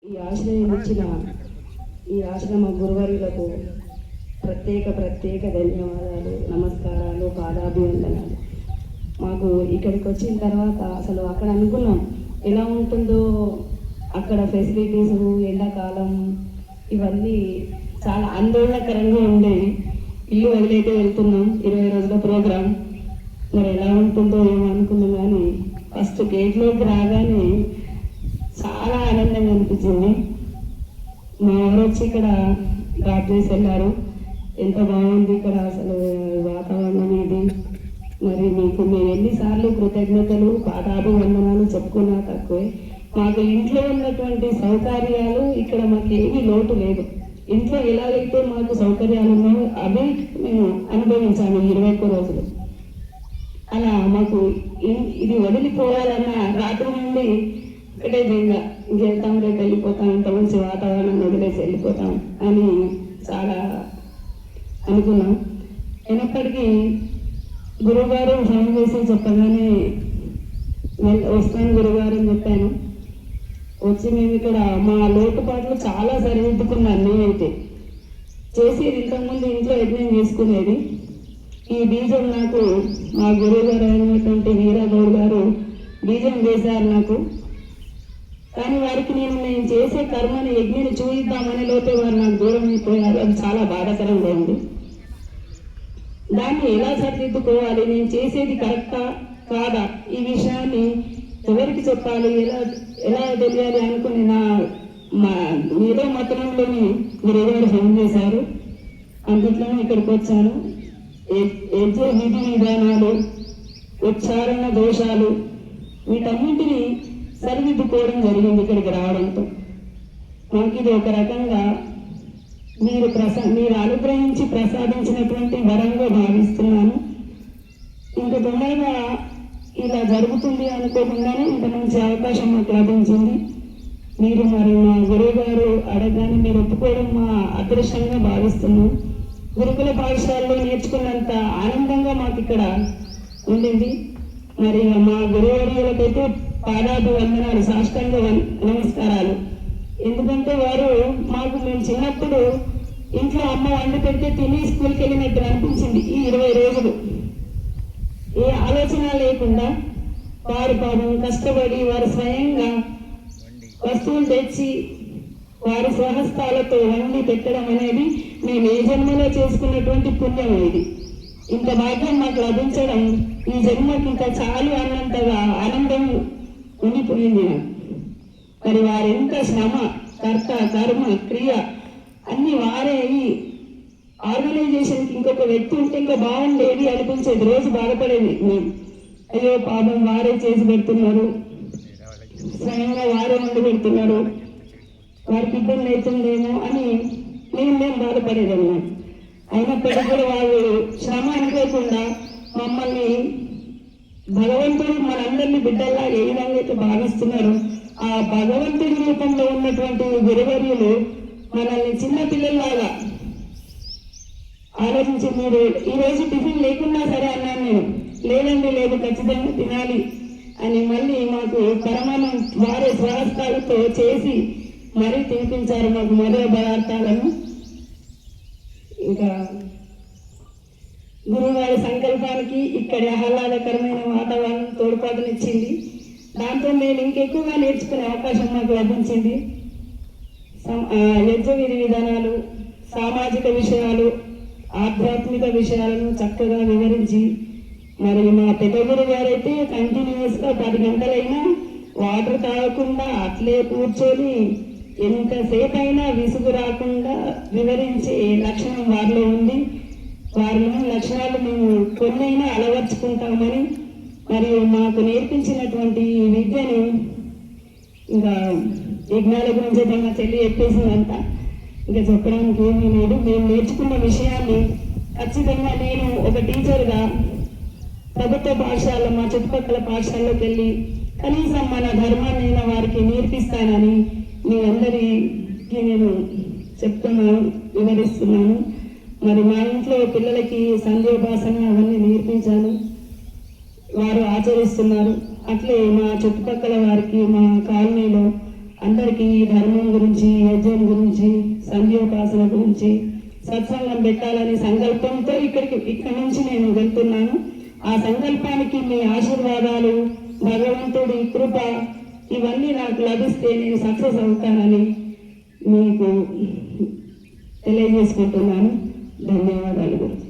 ఈ ఆశ్రయం ఇచ్చిన ఈ ఆశ్రమ గురువర్యులకు ప్రత్యేక ధన్యవాదాలు, నమస్కారాలు, పాదాభివందనాలు. మాకు ఇక్కడికి వచ్చిన తర్వాత అసలు అక్కడ అనుకున్నాం ఎలా ఉంటుందో, అక్కడ ఫెసిలిటీస్, ఎండాకాలం ఇవన్నీ చాలా ఆందోళనకరంగా ఉండేవి. ఇల్లు వదిలేతే వెళ్తున్నాం, 20 రోజుల ప్రోగ్రాం, మరి ఎలా ఉంటుందో ఏమో అనుకున్నాం. కానీ ఫస్ట్ గేట్లోకి రాగానే చాలా ఆనందంగా అనిపించింది. మా ఊరు వచ్చి ఇక్కడ డ్రాప్ చేసి వెళ్ళారు. ఎంత బాగుంది ఇక్కడ అసలు వాతావరణం ఇది. మరి మీకు మేము ఎన్నిసార్లు కృతజ్ఞతలు, పాదాభివందనాలు చెప్పుకున్నా తక్కువే. మాకు ఇంట్లో ఉన్నటువంటి సౌకర్యాలు ఇక్కడ మాకు ఏమీ లోటు లేదు. ఇంట్లో ఎలాగైతే మాకు సౌకర్యాలు ఉన్నాయో అవి మేము అనుభవించాము 21 రోజులు. అలా మాకు ఇది వదిలిపోవాలన్న రాత్రి నుండి ఒకటే బెంగా, ఇంకెళ్తాం, రేపు వెళ్ళిపోతాం, ఇంత మంచి వాతావరణం వదిలేసి వెళ్ళిపోతాం అని చాలా అనుకున్నాం. అయినప్పటికీ గురువుగారు ఫోన్ చేసి చెప్పగానే వస్తాను గురువుగారు అని చెప్పాను. వచ్చి మేము ఇక్కడ మా లోటుపాట్లు చాలా సరిదిద్దుకున్నాను. నేనైతే చేసేది ఇంతకుముందు ఇంట్లో యజ్ఞం చేసుకునేది. ఈ బీజం నాకు మా గురువు గారు అయినటువంటి వీరగౌడ్ గారు బీజం వేశారు నాకు. కానీ వారికి నేను చేసే కర్మని యజ్ఞని చూయిద్దామనే లోపే వారు నాకు దూరం అయిపోయారు. అది చాలా బాధాకరంగా ఉంది. దాన్ని ఎలా సరిదిద్దుకోవాలి, నేను చేసేది కరెక్టా కాదా, ఈ విషయాన్ని ఎవరికి చెప్పాలి, ఎలా తెలియాలి అనుకుని మీలో మతంలోని గురువుగారు ఫోన్ చేశారు. అందుట్లోనే ఇక్కడికి వచ్చాను. యజ్ఞ విధి విధానాలు, ఉచ్చారణ దోషాలు, వీటన్నింటినీ సరిదిద్దుకోవడం జరిగింది ఇక్కడికి రావడంతో. మాకు ఇది ఒక రకంగా మీరు అనుగ్రహించి ప్రసాదించినటువంటి వరంగా భావిస్తున్నాను. ఇంత తొందరగా ఇలా జరుగుతుంది అనుకోకుండానే ఇంత మంచి అవకాశం మాకు లభించింది. మీరు మరి మా గురువు గారు అడగగానే మీరు ఒప్పుకోవడం మా అదృష్టంగా భావిస్తున్నాం. గురుకుల పాఠశాలలో నేర్చుకున్నంత ఆనందంగా మాకు ఇక్కడ ఉండింది. మరి మా గురువర్యులకైతే పాదాభివందనాలు, సాష్టాంగ నమస్కారాలు. ఎందుకంటే వారు మేము చిన్నప్పుడు ఇంట్లో అమ్మ వండి పెడితే తిని స్కూల్కి వెళ్ళినట్టు అనిపించింది. ఈ 20 రోజులు ఏ ఆలోచన లేకుండా వారు పాపం కష్టపడి వారు స్వయంగా వస్తువులు తెచ్చి వారి స్వహస్తాలతో వండి పెట్టడం అనేది మేము ఏ జన్మలో చేసుకున్నటువంటి పుణ్యం. ఇది ఇంత భాగ్యం మాకు లభించడం ఈ జన్మకి ఇంకా చాలు అన్నంతగా ఆనందం ఉండిపోయింది నాకు. మరి వారెంత శ్రమ, కర్త, కర్మ, క్రియ అన్ని వారే. ఈ ఆర్గనైజేషన్కి ఇంకొక వ్యక్తి ఉంటే ఇంకా బాగుండేది అనిపించేది. రోజు బాధపడేది మేము, అయ్యో పాపం వారే చేసి పెడుతున్నారు, స్వయంగా వారే వండి పెడుతున్నారు, వారికి ఇబ్బంది అవుతుందేమో అని మేము బాధపడేది అన్నమాట. అయినప్పటికీ కూడా వాళ్ళు శ్రమ అనుకోకుండా మమ్మల్ని భగవంతుడు మనందరినీ బిడ్డల్లా ఏ విధంగా అయితే భావిస్తున్నారు, ఆ భగవంతుడి రూపంలో ఉన్నటువంటి గురువర్యులు మనల్ని చిన్న పిల్లల్లాగా ఆలోచించి, మీరు ఈరోజు టిఫిన్ లేకున్నా సరే అన్నాను నేను, లేదండి లేదు ఖచ్చితంగా తినాలి అని మళ్ళీ మాకు పరమాన్నం వారే స్వహస్తాలతో చేసి మరీ తినిపించారు మాకు మరో పదార్థాలను. ఇంకా గురువుగారి సంకల్పానికి ఇక్కడి ఆహ్లాదకరమైన వాతావరణం తోడ్పాటునిచ్చింది. దాంతో మేము ఇంకెక్కువగా నేర్చుకునే అవకాశం మాకు లభించింది. యజ్ఞ విధి విధానాలు, సామాజిక విషయాలు, ఆధ్యాత్మిక విషయాలను చక్కగా వివరించి, మరి మా పెద్ద గురువు గారైతే కంటిన్యూస్గా 10 గంటలైనా వాటర్ తాగకుండా అట్లే కూర్చొని ఎంతసేపు అయినా విసుగు రాకుండా వివరించే లక్షణం వారిలో ఉంది. వారిలోని లక్షణాలు మేము కొన్నైనా అలవర్చుకుంటామని, మరియు మాకు నేర్పించినటువంటి ఈ విద్యను ఇంకా యజ్ఞాల గురించి అయితే మా చెల్లి చెప్పేసిందంట, ఇంకా చెప్పడానికి ఏమీ లేదు. మేము నేర్చుకున్న విషయాన్ని ఖచ్చితంగా నేను ఒక టీచర్గా ప్రభుత్వ పాఠశాలలో, మా చుట్టుపక్కల పాఠశాలలోకి వెళ్ళి కనీసం మన ధర్మాన్ని వారికి నేర్పిస్తానని మీ అందరికీ నేను చెప్తున్నాను, వివరిస్తున్నాను. మరి మా ఇంట్లో పిల్లలకి సంధ్యోపాసన అవన్నీ నేర్పించాను, వారు ఆచరిస్తున్నారు. అట్లే మా చుట్టుపక్కల వారికి, మా కాలనీలో అందరికీ ధర్మం గురించి, యజ్ఞం గురించి, సంధ్యోపాసన గురించి సత్సంగం పెట్టాలనే సంకల్పంతో ఇక్కడి నుంచి నేను వెళ్తున్నాను. ఆ సంకల్పానికి మీ ఆశీర్వాదాలు, భగవంతుడి కృప ఇవన్నీ నాకు లభిస్తే నేను సక్సెస్ అవుతానని మీకు తెలియజేసుకుంటున్నాను. ధన్యవాదాలు.